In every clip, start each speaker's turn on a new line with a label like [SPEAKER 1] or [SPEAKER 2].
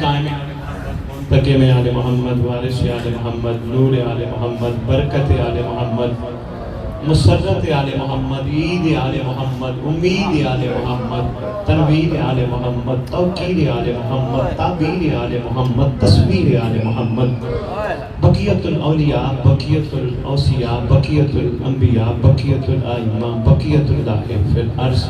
[SPEAKER 1] قائم منتقم آل محمد، وارث آل محمد، نور آل محمد، برکت آل محمد، مسرت آل محمد، عید آل محمد، امید آل محمد، تنویر آل محمد، توقیر آل محمد، تعبیر آل محمد، تصویر آل محمد، بقیت الاولیاء، بقیت الاوصیاء، بقیت الانبیاء، بقیت الائمہ، بقیت اللہ فی الارض،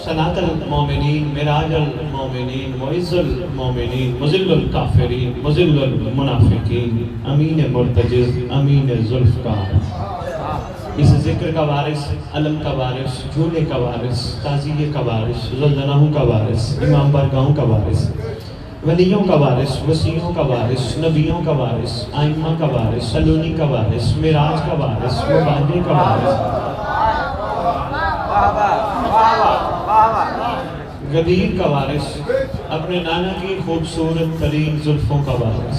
[SPEAKER 1] صلاة المومنین، معراج المومنین، معز المومنین، مذل الکافرین، مذل المنافقین، امین مرتجز، امین ذوالفقار، اس ذکر کا وارث، علم کا وارث، جھولے کا وارث، تعزیے کا وارث، ذوالجلالہ کا وارث، امام بارگاہوں کا وارث، ولیوں کا وارث، وسیعوں کا وارث، نبیوں کا وارث، آئمہ کا وارث، سلونی کا وارث، معراج کا وارث، مبادے کا وارث، غدیر کا وارث، اپنے نانا کی خوبصورت ترین زلفوں کا وارث،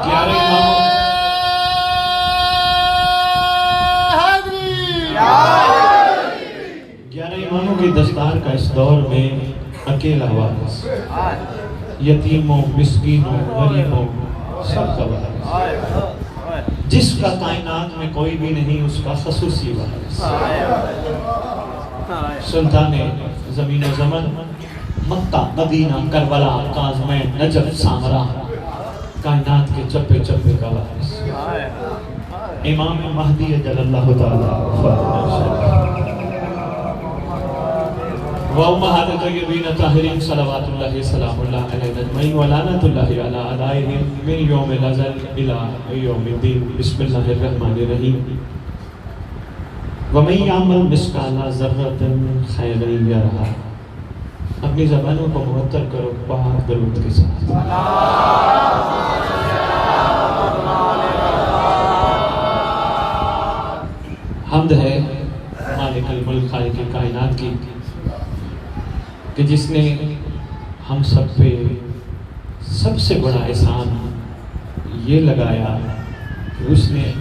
[SPEAKER 1] گیارہ اماموں کی دستار کا اس دور میں اکیلا وارث، یتیموں، مسکینوں، غریبوں، سب کا وارث، جس کا کائنات میں کوئی بھی نہیں اس کا خصوصی وارث، سلطان زمین و زمن، مکہ، مدینہ، کربلا، کاظمین، نجف، سامرا، کائنات کے چپے چپے کا وارث، امام مہدی جل اللہ تعالی و امہات طیبین طاہرین صلوات اللہ سلام اللہ علیہ اجمعین و لعنت اللہ علی اعدائہم من یوم الازل الی یوم الدین۔ بسم اللہ الرحمن الرحیم۔ وَمَن يَعْمَلْ مِثْقَالَ ذَرَّةٍ خَيْرًا يَرَهُ۔ اپنی زبانوں کو معطر کرو پاک درود کے ساتھ۔ حمد ہے مالک الملک خالق کائنات کی کہ جس نے ہم سب پہ سب سے بڑا احسان یہ لگایا کہ اس نے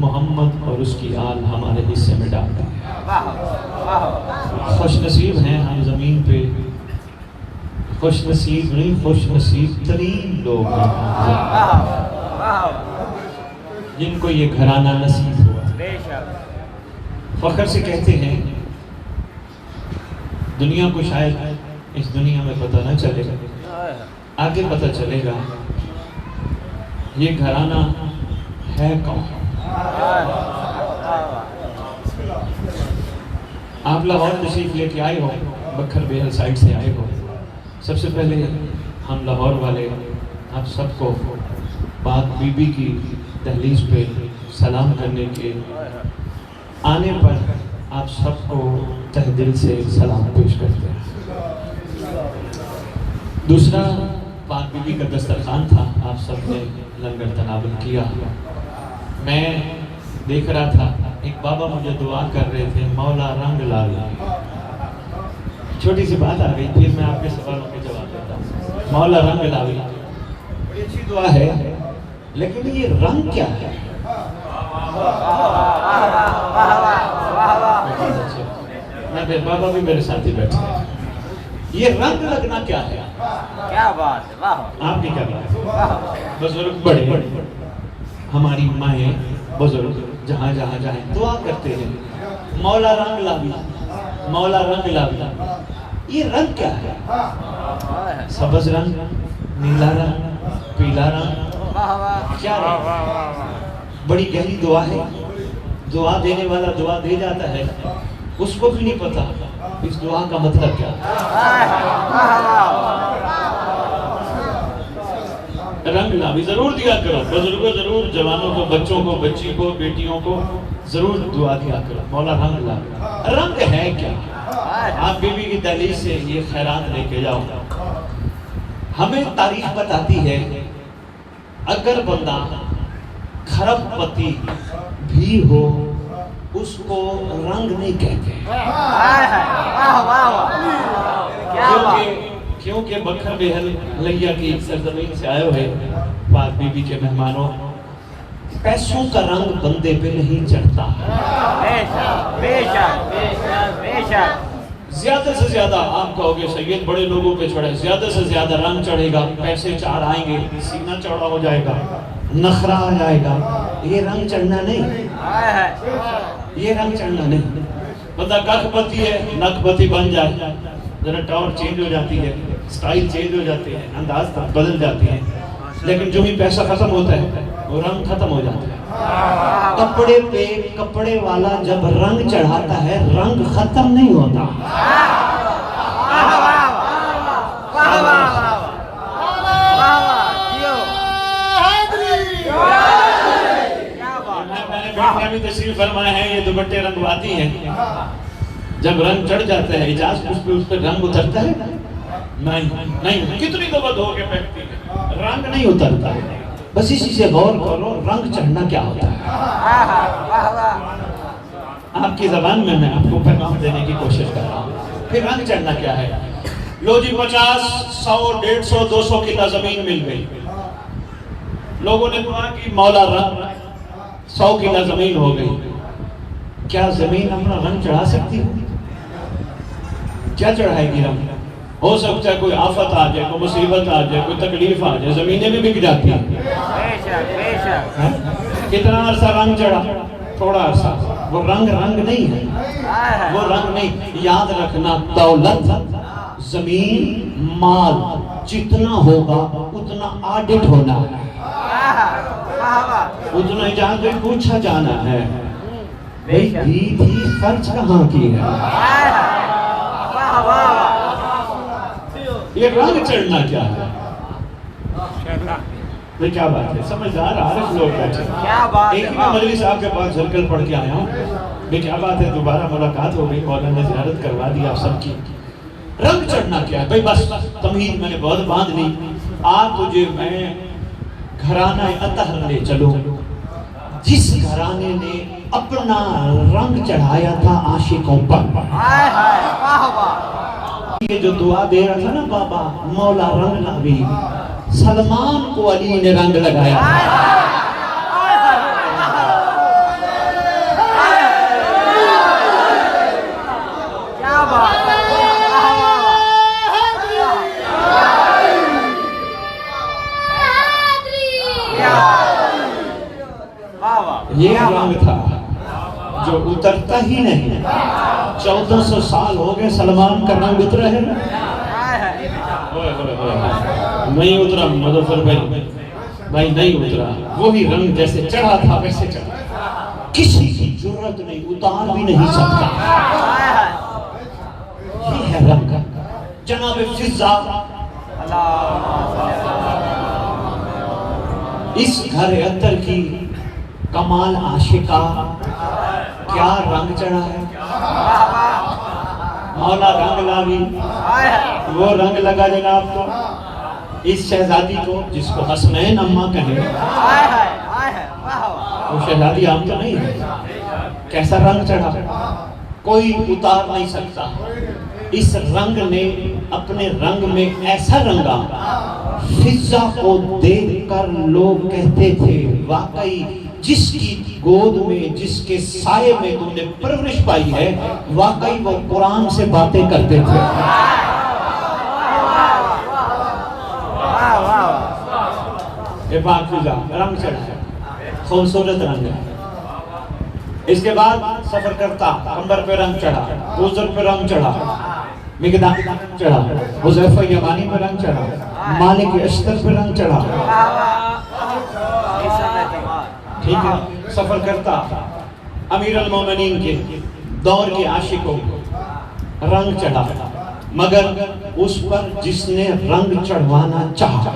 [SPEAKER 1] محمد اور اس کی آل ہمارے حصے میں ڈال دی۔ خوش نصیب ہیں ہم زمین پہ، خوش نصیب نہیں، خوش نصیب ترین لوگ ہیں جن کو یہ گھرانہ نصیب ہوا۔ فخر سے کہتے ہیں دنیا کو شاید اس دنیا میں پتہ نہ چلے گا، آگے پتہ چلے گا یہ گھرانہ ہے کون۔ آپ لاہور تشریف لے کے آئے ہو، بکھر بیل سائٹ سے آئے ہو، سب سے پہلے ہم لاہور والے آپ سب کو پاک بی بی کی دہلیز پہ سلام کرنے کے آنے پر آپ سب کو تہ دل سے سلام پیش کرتے ہیں۔ دوسرا پاک بی بی کا دسترخوان تھا، آپ سب نے لنگر تناول کیا۔ میں دیکھ رہا تھا ایک بابا مجھے دعا کر رہے تھے، مولا رنگ لال۔ چھوٹی سی بات آ گئی، پھر میں آپ کے سوالوں کے جواب دیتا ہوں۔ مولا رنگ لال بڑی اچھی دعا ہے، لیکن یہ رنگ کیا ہے؟ بابا بھی میرے ساتھی بیٹھے ہیں، یہ رنگ لگنا کیا ہے؟
[SPEAKER 2] کیا بات ہے،
[SPEAKER 1] آپ کی کیا بات ہے؟ بزرگ بڑے ہماری مائیں بزرگ جہاں جہاں جائیں دعا کرتے ہیں، مولا رنگ لاوی، مولا رنگ لاوی۔ یہ رنگ کیا ہے؟ سبز رنگ، نیلا رنگ، پیلا رنگ، کیا رنگ؟ بڑی گہری دعا ہے، دعا دینے والا دعا دے جاتا ہے، اس کو بھی نہیں پتا اس دعا کا مطلب کیا ہے۔ رنگ لاوی ضرور دیا کرو، بزرگوں ضرور، جوانوں کو، بچوں کو، بچی کو، بیٹیوں کو ضرور دعا دیا کرو، مولا رنگ لاوی۔ رنگ ہے کیا؟ آپ بی بی کی دہلیز سے یہ خیرات لے کے جاؤ۔ ہمیں تاریخ بتاتی ہے اگر بندہ کھرب پتی بھی ہو اس کو رنگ نہیں کہتے، کیونکہ بکھر بہل لیا کی سرزمین سے آئے ہوئے پاک بی بی کے مہمانوں، پیسوں کا رنگ بندے پہ نہیں چڑھتا، زیادہ سے زیادہ آپ کہو گے سید بڑے لوگوں پہ چڑھے، زیادہ سے زیادہ رنگ چڑھے گا، پیسے چار آئیں گے، سینہ چوڑا ہو جائے گا، نخرہ آ جائے گا، یہ رنگ چڑھنا نہیں، یہ رنگ چڑھنا نہیں۔ بندہ کخ بتی ہے، نک بتی بن جائے، ذرا ٹاور چینج ہو جاتی ہے، سٹائل چینج ہو جاتی ہے، انداز بدل جاتی ہے، لیکن جو ہی پیسہ ختم ہوتا ہے وہ رنگ ختم ہو جاتا ہے۔ کپڑے پہ کپڑے والا جب رنگ چڑھاتا ہے رنگ ختم نہیں ہوتا۔ میں نے بھی تشریف فرمایا ہے، یہ دوپٹے رنگواتی ہیں، جب رنگ چڑھ جاتا ہے اجاز اس پہ رنگ اترتا ہے؟ نہیں، کتنی دفعہ دھو کے پھینکتی ہے، رنگ نہیں اترتا۔ بس اسی سے غور کرو رنگ چڑھنا کیا ہوتا ہے۔ آپ کی زبان میں آپ کو پیغام دینے کی کوشش کر رہا ہوں۔ پھر رنگ چڑھنا کیا ہے؟ لو جی 50، 100، 150، 200 کلا زمین مل گئی، لوگوں نے دعا کی مولا رنگ 100 کلا زمین ہو گئی، کیا زمین اپنا رنگ چڑھا سکتی ہے؟ کیا چڑھائے گی رنگ؟ ہو سکتا ہے کوئی آفت آ جائے، کوئی مصیبت آ جائے، کوئی تکلیف آ جائے، زمینیں بھی بک جاتی ہیں۔ کتنا عرصہ رنگ چڑھا؟ تھوڑا عرصہ۔ وہ رنگ نہیں ہے، وہ رنگ نہیں۔ یاد رکھنا دولت، زمین، مال جتنا ہوگا اتنا آڈٹ ہونا ہے، اتنا اجازت بھی پوچھا جانا ہے، بھئی تھی خرچ کہاں کی ہے؟ یہ رنگ چڑھنا کیا ہے؟ یہ کیا بات ہے؟ سمجھدار عارف لوگ بیٹھے، ایک ہی میں مجلس آپ کے پاس جھلکل پڑھ کے آیا ہوں، یہ کیا بات ہے؟ دوبارہ ملاقات ہو گئی، مولانا نے زیارت کروا دی آپ سب کی۔ رنگ چڑھنا کیا ہے؟ بھئی بس تمہید میں نے بہت باندھ لی، تجھے میں گھرانہ اطہر لے چلو، جس گھرانے نے اپنا رنگ چڑھایا تھا عاشقوں پر۔ یہ جو دعا دے رہا تھا نا بابا، مولا رنگ لاوی، سلمان کو علی نے رنگ لگایا۔ یہ رنگ تھا جو اترتا ہی نہیں۔ 1400 سال ہو گئے سلمان کا رنگ اترا ہے؟ نہیں اترا مظفر بھائی نہیں اترا، وہی رنگ جیسے چڑھا تھا ویسے چڑھا، کسی کی جرت نہیں، اتار بھی نہیں سکتا۔ یہ ہے رنگ۔ جناب فضا اس گھر عطر کی کمال عاشقہ کیا رنگ چڑھا ہے؟ مولا رنگ لاوی، وہ رنگ لگا جناب تو اس شہزادی کو، جس کو حسنین اماں کہیں، وہ شہزادی عام تو نہیں ہے، کیسا رنگ چڑھا، کوئی اتار نہیں سکتا۔ اس رنگ نے اپنے رنگ میں ایسا رنگا، فضا کو دیکھ کر لوگ کہتے تھے واقعی جس کی گود میں، جس کے سائے میں تم نے پرورش پائی ہے، واقعی وہ قرآن سے باتیں کرتے تھے۔ یہ پاک فضا رنگ چڑھا ہے، خوبصورت رنگ ہے۔ اس کے بعد سفر کرتا، کمبر پہ رنگ چڑھا، اوزر پہ رنگ چڑھا، مقداد چڑھا، حذیفہ یمانی پہ رنگ چڑھا، مالک اشتر پہ رنگ چڑھا۔ ٹھیک ہے، سفر کرتا امیر المومنین کے دور کے عاشقوں کو رنگ چڑھا، مگر اس پر جس نے رنگ چڑھوانا چاہا،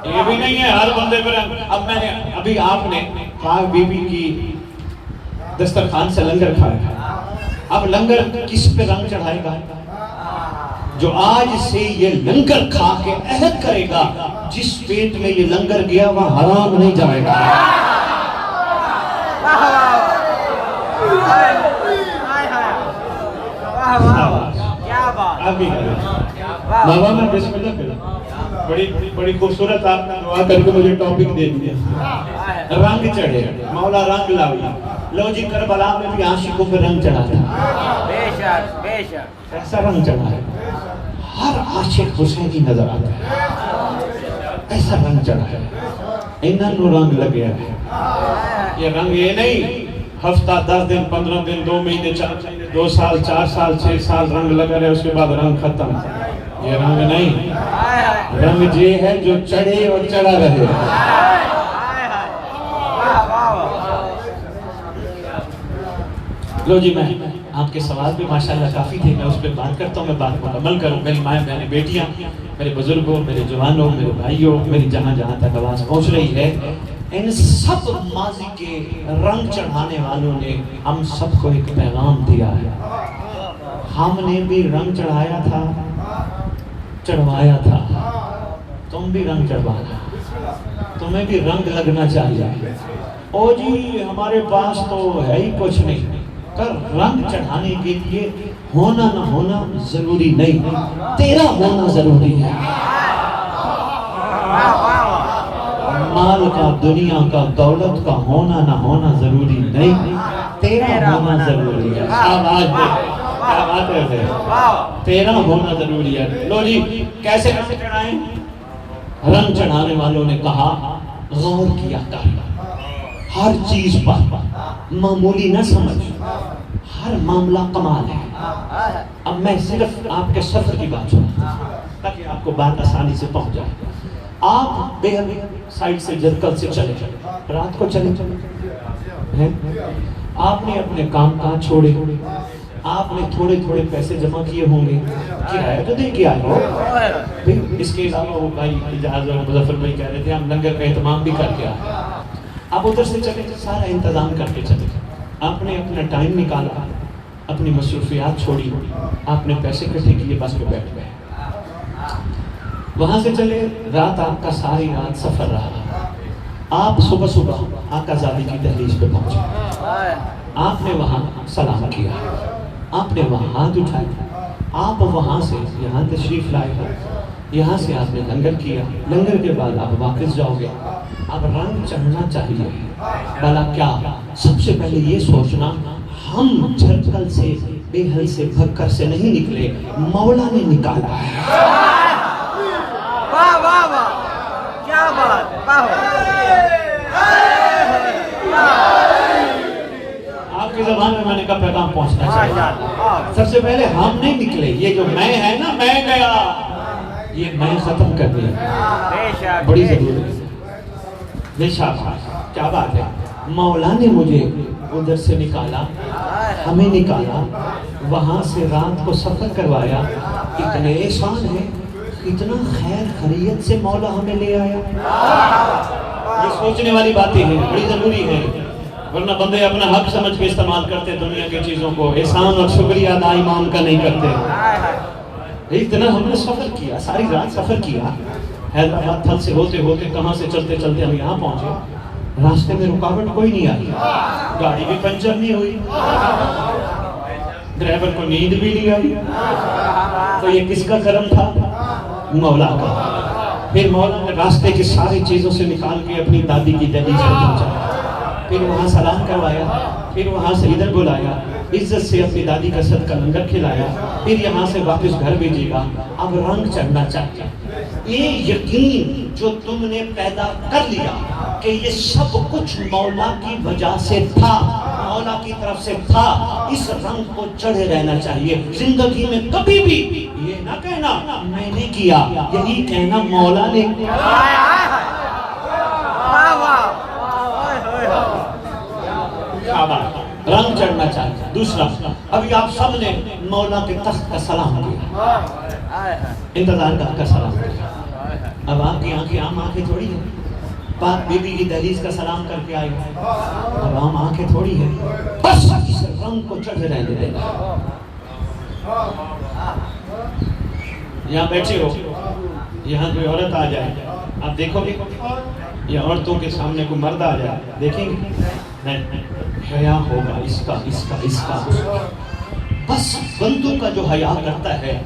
[SPEAKER 1] یہ بھی نہیں ہے ہر بندے پر رنگ۔ اب میں نے ابھی آپ نے پاک بی بی کی دسترخوان سے لنگر کھایا، اب لنگر کس پہ رنگ چڑھائے گا؟ جو آج سے یہ لنگر کھا کے عہد کرے گا جس پیٹ میں یہ لنگر گیا وہ حرام نہیں جائے گا۔ بابا میں بسم اللہ کروں، بڑی خوبصورت آپ نے دعا کر کے مجھے ٹاپک دے دیا، رنگ چڑھے، مولا رنگ لاوی۔ لو جی کربلا میں بھی عاشقوں پہ رنگ چڑھا تھا،
[SPEAKER 2] بے شک
[SPEAKER 1] ایسا رنگ چڑھا ہے ہر عاشق حسینی نظر آتا ہے، ایسا رنگ چڑھا ہے، انہاں نو رنگ لگیا ہے۔ یہ رنگ یہ نہیں ہفتہ 10 دن 15 دن 2 مہینے 4 مہینے 2 سال 4 سال 6 سال رنگ لگا رہے اس کے بعد رنگ ختم، یہ رنگ نہیں، رنگ یہ ہے جو چڑھے اور چڑھا رہے۔ لو جی میں آپ کے سوال بھی ماشاءاللہ کافی تھے، میں اس پہ بات کرتا ہوں، میں بات مکمل کروں۔ میری مائیں بہنیں بیٹیاں، میرے بزرگوں، میرے جوانوں، میرے بھائیوں، میری جہاں جہاں تک آواز پہنچ رہی ہے، ان سب ماضی کے رنگ چڑھانے والوں نے ہم سب کو ایک پیغام دیا ہے۔ ہم نے بھی رنگ چڑھایا تھا، چڑھوایا تھا، تم بھی رنگ چڑھوانا، تمہیں بھی رنگ لگنا چاہیے۔ او جی ہمارے پاس تو ہے ہی کچھ نہیں، کر رنگ چڑھانے کے لیے ہونا نہ ہونا ضروری نہیں، تیرا ہونا ضروری ہے۔ مال کا، دنیا کا، دولت کا ہونا نہ ہونا ضروری نہیں، تیرا ہونا ضروری ہے۔ کیا بات ہے، تیرا ہونا ضروری ہے۔ لو جی کیسے رنگ چڑھائیں؟ رنگ چڑھانے والوں نے کہا غور کیا کر، ہر چیز پر معمولی نہ سمجھ، ہر معاملہ کمال ہے۔ اب میں صرف آپ کے سفر کی بات سنتا ہوں تاکہ آپ کو بات آسانی سے پہنچ جائے۔ آپ بے سائڈ سے جرکل سے چلے، رات کو چلے، آپ نے اپنے کام کاج چھوڑے، آپ نے تھوڑے تھوڑے پیسے جمع کیے ہوں گے، کرایہ تو دے کے آئے ہو۔ اس کے علاوہ وہ بھائی اجاز اور مظفر بھائی کہہ رہے تھے ہم لنگر کا اہتمام بھی کر کے آئے۔ آپ ادھر سے چلے، سارا انتظام کر کے چلے، آپ نے اپنا ٹائم نکالا، اپنی مصروفیات چھوڑی، آپ نے پیسے اکٹھے کیے، بس پہ بیٹھ گئے۔ وہاں سے چلے، رات آپ کا ساری رات سفر رہا، آپ صبح صبح آقا زادی کی دہلیز پہ پہنچے، آپ نے وہاں سلام کیا، آپ نے وہاں ہاتھ اٹھائے، آپ وہاں سے یہاں تشریف لائے ہو، یہاں سے آپ نے لنگر کیا، لنگر کے بعد آپ واپس جاؤ گے۔ اب رنگ چڑھنا چاہیے، بھلا کیا؟ سب سے پہلے یہ سوچنا ہم جھرکل سے، بیہل سے، بھکر سے نہیں نکلے، مولا نے نکالا ہے۔
[SPEAKER 2] واہ واہ واہ کیا بات ہے،
[SPEAKER 1] آپ کی زبان میں میں نے کہا پیغام پہنچنا چاہیے۔ سب سے پہلے ہم نہیں نکلے، یہ جو میں ہے نا، میں گیا، یہ میں ختم کر دیا، بڑی ضروری ہے۔ بے شک کیا بات ہے، مولا نے مجھے ادھر سے نکالا، ہمیں نکالا، وہاں سے رات کو سفر کروایا، اتنے احسان ہے، اتنا خیر خیریت سے مولا ہمیں لے آیا۔ یہ سوچنے والی باتیں ہیں، بڑی ضروری ہے، ورنہ بندے اپنا حق سمجھ کے استعمال کرتے دنیا کی چیزوں کو، احسان اور شکریہ ادا ایمان کا نہیں کرتے۔ اتنا ہم نے سفر کیا، ساری رات سفر کیا، حیدرآباد تھل سے ہوتے ہوتے کہاں سے چلتے چلتے ہم یہاں پہنچے، راستے میں رکاوٹ کوئی نہیں آئی، گاڑی بھی پنچر نہیں ہوئی، ڈرائیور کو نیند بھی نہیں آئی، تو یہ کس کا کرم تھا؟ مولا کا۔ پھر مولا نے راستے کی ساری چیزوں سے نکال کے اپنی دادی کی دہلیز پر پہنچایا، پھر وہاں سلام کروایا، پھر وہاں سے ادھر بلایا، عزت سے اپنی دادی کا صدقہ لنگر کھلایا، پھر یہاں سے واپس گھر بھیجے گا۔ اب رنگ چڑھنا چاہیے، یہ یقین جو تم نے پیدا کر لیا کہ یہ سب کچھ مولا کی وجہ سے تھا، مولا کی طرف سے تھا، اس رنگ کو چڑھے رہنا چاہیے۔ زندگی میں کبھی بھی یہ نہ کہنا میں نے کیا، یہی کہنا مولا نے رنگ چڑھنا چاہیے۔ دوسرا، ابھی آپ سب نے مولا کے تخت کا سلام کیا، انتظار کا سلام کیا، اب آپ کی آنکھیں عام آنکھیں تھوڑی ہیں، پاک بی بی کی دہلیز کا سلام کر کے آئے، اب عام آنکھیں تھوڑی ہیں، بس اس رنگ کو چڑھے رہنے دیں۔ یہاں بیٹھے ہو، یہاں کوئی عورت آ جائے، آپ دیکھو گے، یا عورتوں کے سامنے کوئی مرد آ جائے، دیکھیں گے؟ نہیں، حیا ہوگا اس کا، اس کا، اس کا، بس بندوں کا جو حیا کرتا ہے،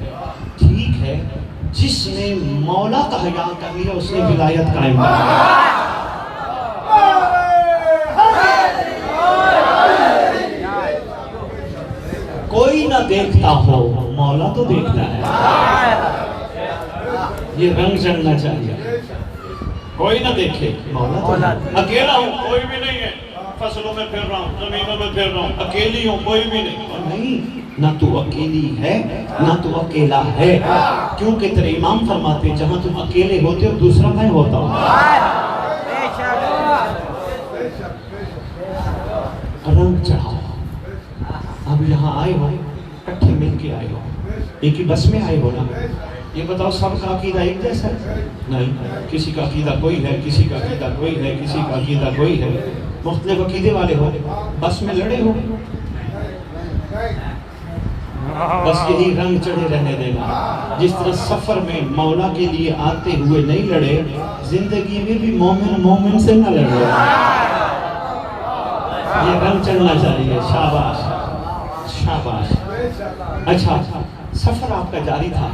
[SPEAKER 1] ٹھیک ہے، جس نے مولا کا حیا کر لیا اس نے ولایت قائم کر لیا۔ کوئی نہ نہ دیکھتا ہو مولا تو دیکھتا ہے. یہ رنگ چڑھنا چاہیے. کوئی نہ دیکھے مولا تو اکیلا ہوں کوئی بھی نہیں ہے, فصلوں میں پھر رہا ہوں, زمینوں میں پھر رہا ہوں, اکیلی ہوں کوئی بھی نہیں. نہیں, نہ تو اکیلی ہے نہ تو اکیلا ہے, کیونکہ تیرے امام فرماتے جہاں تم اکیلے ہوتے ہو دوسرا میں ہوتا ہوں. رنگ چڑھاؤ. اب یہاں آئے ہو اکٹھے مل کے آئے ہو, ایک ہی بس میں آئے ہو نا. یہ بتاؤ سب کا عقیدہ ایک جیسا ہے؟ نہیں, کسی کا عقیدہ کوئی ہے, کسی کا عقیدہ کوئی ہے, کسی کا عقیدہ کوئی ہے. مختلف عقیدے والے ہو, بس میں لڑے ہو. بس یہی رنگ چڑھے رہنے دینا. جس طرح سفر میں مولا کے لیے آتے ہوئے نہیں لڑے, زندگی میں بھی مومن مومن سے نہ لڑے. یہ رنگ چڑھنا چاہیے. شاباش شاباش. اچھا, سفر آپ کا جاری تھا,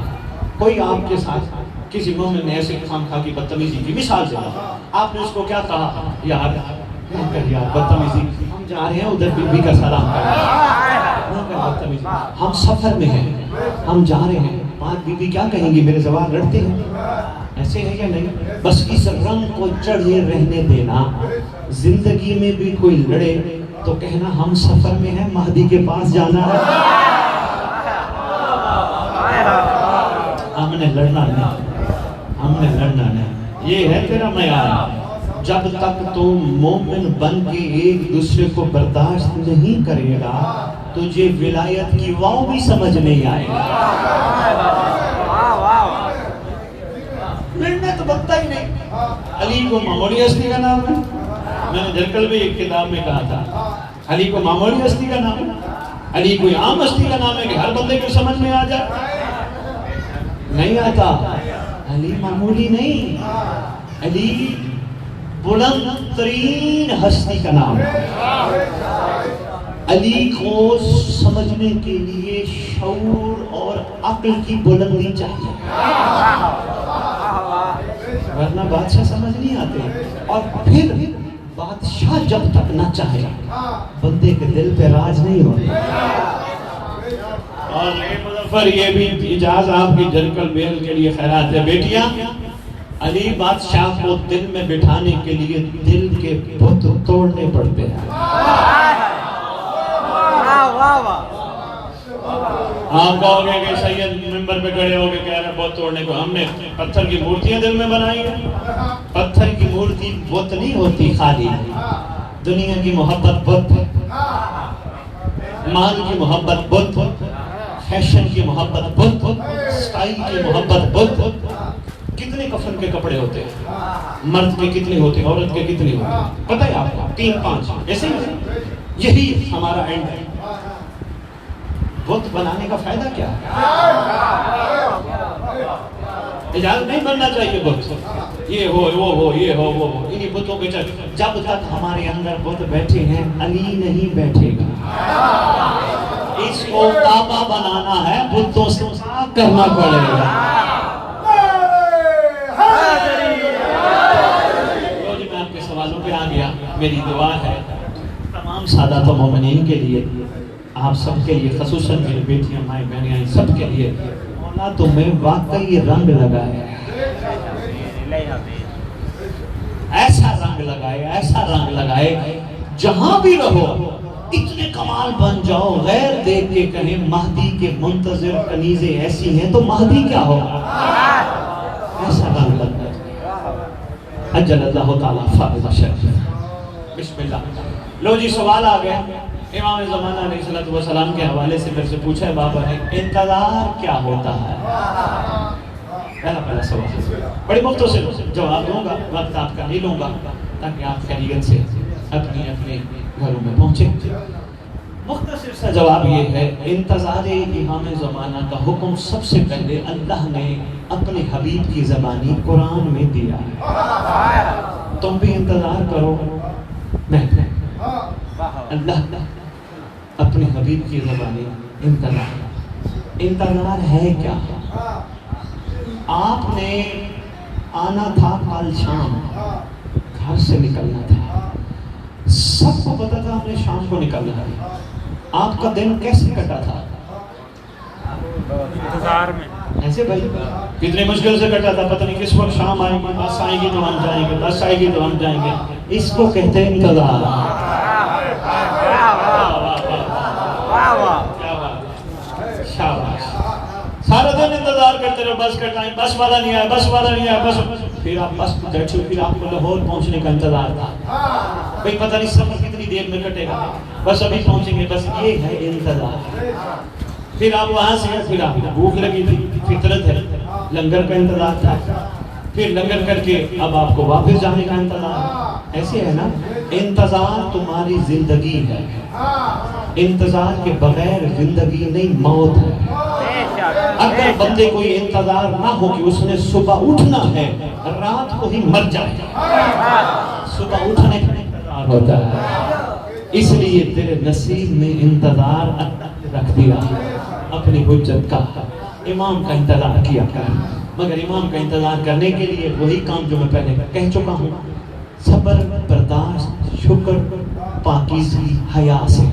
[SPEAKER 1] کوئی آپ کے ساتھ کسی مومن نے ایسے خام خواہ کی بدتمیزی کی, مثال سے آپ نے اس کو کیا کہا, یار بدتمیزی, ہم جا رہے ہیں ادھر بی بی کا سلام کریں, ہم سفر میں ہیں, ہم جا رہے ہیں, پانچ بی بی کیا کہیں گی, میرے زوال لڑتے ہیں, ایسے ہے یا نہیں؟ بس اس رنگ کو چڑھے رہنے دینا. زندگی میں بھی کوئی لڑے تو کہنا ہم سفر میں ہیں, مہدی کے پاس جانا ہے. ہم نے لڑنا نہیں, ہم نے لڑنا نہیں. یہ ہے تیرا معیار. جب تک تو مومن بن کے ایک دوسرے کو برداشت نہیں کرے گا تجھے ولایت کی واو بھی سمجھ نہیں آئے گا. لڑنا تو بنتا ہی نہیں. علی کو معمولی ہستی کا نام ہے. میں نے جھرکل بھی ایک کتاب میں کہا تھا, علی کو معمولی ہستی کا نام ہے. علی کوئی عام ہستی کا نام ہے کہ ہر بندے کو سمجھ میں آ جائے؟ نہیں آتا. علی معمولی نہیں, علی بلند ترین ہستی کا نام ہے. علی کو سمجھنے کے لیے شعور اور عقل کی بلندی چاہیے, ورنہ بادشاہ سمجھ نہیں آتے. اور پھر بادشاہ جب تک نہ چاہے بندے کے دل پہ راج نہیں ہوتا. اور مظفر یہ بھی اجازت آپ کی جھرکل بیل کے لیے خیرات ہے. بیٹیاں, علی بادشاہ کو دل میں بٹھانے کے لیے دل کے بت توڑنے پڑتے ہیں. آپ کہو گے کہ سید ممبر پہ کھڑے ہو کے کہہ رہے بت توڑنے کو, ہم نے پتھر کی مورتیاں دل میں بنائی ہیں. پتھر کی مورتی بت نہیں ہوتی خالی. دنیا کی محبت بت, مال کی محبت بت, فیشن کی محبت بت, سٹائل کی محبت بت. کتنے کفن کے کپڑے ہوتے ہیں, مرد کے کتنے ہوتے ہیں, عورت کے کتنے ہوتے ہیں, پتہ ہے آپ کو 3-5 ایسے ہی. یہی ہمارا اینڈ ہے. بت بنانے کا فائدہ کیا ہے؟ اجازت نہیں بننا چاہیے بت. یہ ہو وہ ہو, یہ ہو وہ ہو, انہی بتوں کے چل. جب تک ہمارے اندر بت بیٹھے ہیں علی نہیں بیٹھے گا. اس کو کعبہ بنانا ہے, بتوں سے صاف کرنا پڑے گا. جی میں آپ کے سوالوں پہ آ گیا. میری دعا ہے تمام سادات و مومنین کے لیے, آپ سب کے لیے, خصوصاً میری بیٹیاں, مائیں بہنیں, سب کے لیے, مولا تمہیں واقعی رنگ لگائے, ایسا رنگ لگائے, ایسا رنگ لگائے, جہاں بھی رہو اتنے کمال بن جاؤ, غیر دیکھ کے کہیں مہدی کے منتظر کنیزیں ایسی ہیں تو مہدی کیا ہوگا. ایسا رنگ لگتا ہے. اجل اللہ تعالیٰ فاطمہ شریف. بسم اللہ. لو جی سوال آ گیا. امام زمانہ علیہ السلام کے حوالے سے میرے سے پوچھا ہے بابا نے, انتظار کیا ہوتا ہے؟ پہلا سوال. بڑی مختصر جواب دوں گا, وقت آپ کا نہیں لوں گا تاکہ آپ خیریت سے اپنے اپنے گھروں میں پہنچے. مختصر سا جواب یہ ہے, انتظار امام زمانہ کا حکم سب سے پہلے اللہ نے اپنے حبیب کی زبانی قرآن میں دیا ہے. تم بھی انتظار کرو. اللہ اپنے حبیب کی زبانی انتظار. انتظار ہے کیا؟ آپ نے آنا تھا کل شام, گھر سے نکلنا تھا, سب کو پتا تھا ہم نے شام کو نکلنا ہے. آپ کا دن کیسے کٹا تھا؟
[SPEAKER 3] انتظار میں
[SPEAKER 1] ایسے بھائی کتنے مشکل سے کٹا تھا، پتہ نہیں کس وقت شام آئے گی، بس آئے گی تو ہم جائیں گے، بس آئے گی تو ہم جائیں گے. اس کو کہتے ہیں انتظار. شاباش. سارا دن انتظار کرتے رہو، بس کا ٹائم، بس والا نہیں آیا، بس والا نہیں آیا، بس. پھر آپ بس بیٹھے، پھر آپ کو لاہور پہنچنے کا انتظار تھا. بھئی پتہ نہیں سفر کتنی دیر میں کٹے گا، بس ابھی پہنچیں گے، بس یہ ہے انتظار. پھر آپ وہاں سے پھر آپ کو بھوک لگی تھی، فطرت ہے، لنگر کا انتظار تھا. پھر لنگر کر کے اب آپ کو واپس جانے کا انتظار. ایسے ہے نا، انتظار تمہاری زندگی ہے. انتظار کے بغیر زندگی نہیں، موت ہے. اگر بندے کوئی انتظار نہ ہو کہ اس نے صبح اٹھنا ہے، رات کو ہی مر جائے. صبح اٹھنے کا انتظار ہوتا ہے. اس لیے تیرے نصیب میں انتظار رکھ دیا، اپنی حجت کا. امام کا انتظار کیا کر، مگر امام کا انتظار کرنے کے لیے وہی کام جو میں پہلے کہہ چکا ہوں، صبر، برداشت، شکر، پاکیزگی، حیا سے.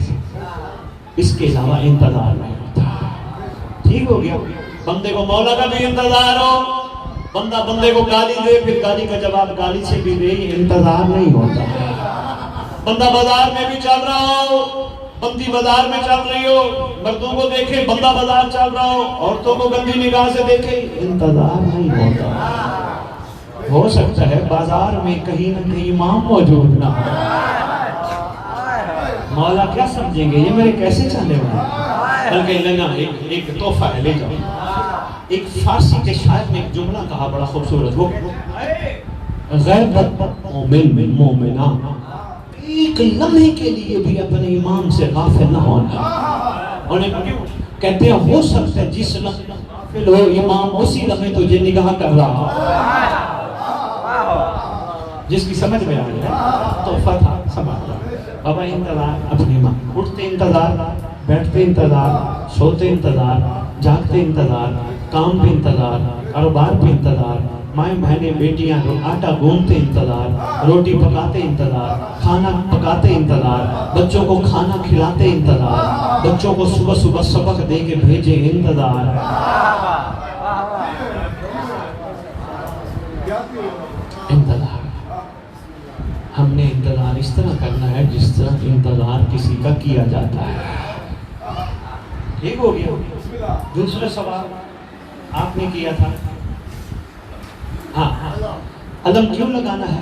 [SPEAKER 1] اس کے علاوہ انتظار نہیں ہوتا. ٹھیک ہو گیا؟ بندے کو مولا کا بھی انتظار ہو، بندہ بندے کو گالی دے، پھر گالی کا جواب گالی سے بھی دے، یہ انتظار نہیں ہوتا. بندہ بازار میں بھی چل رہا ہو، بندی بازار میں چل رہی ہو، مردوں کو دیکھے، بندہ بازار چل رہا ہو، عورتوں کو گندی نگاہ سے دیکھے، انتظار نہیں ہوتا. ہو سکتا ہے بازار میں کہیں نہ کہیں امام موجود نہ ہو. مولا کیا سمجھیں گے، یہ میرے کیسے چاہنے والے. بلکہ لینا ایک تحفہ ہے، لے جاؤ. ایک فارسی کے شاعر نے ایک جملہ کہا بڑا خوبصورت، وہ غیبت مومن مومنہ، ایک لمحے کے لیے بھی اپنے امام سے غافل نہ ہونا. انہیں کہتے ہیں ہو سکتا ہے جس لمحے غافل ہو امام، اسی لمحے تجھے نگاہ کر رہا ہو. جس کی سمجھ میں آ گیا تحفہ تھا، سمجھا. بابا انتظار اپنی ماں، اٹھتے انتظار، بیٹھتے انتظار، سوتے انتظار، جاگتے انتظار، کام پہ انتظار، کاروبار پہ انتظار، مائیں بہنیں بیٹیاں آٹا گوندتے انتظار، روٹی پکاتے انتظار، کھانا پکاتے انتظار، بچوں کو کھانا کھلاتے انتظار، بچوں کو صبح صبح سبق دے کے بھیجے انتظار. انتظار. ہم نے انتظار اس طرح کرنا ہے جس طرح انتظار کسی کا کیا جاتا ہے. ٹھیک ہو گیا؟ دوسرا سوال آپ نے کیا تھا، ہاں علم کیوں لگانا ہے؟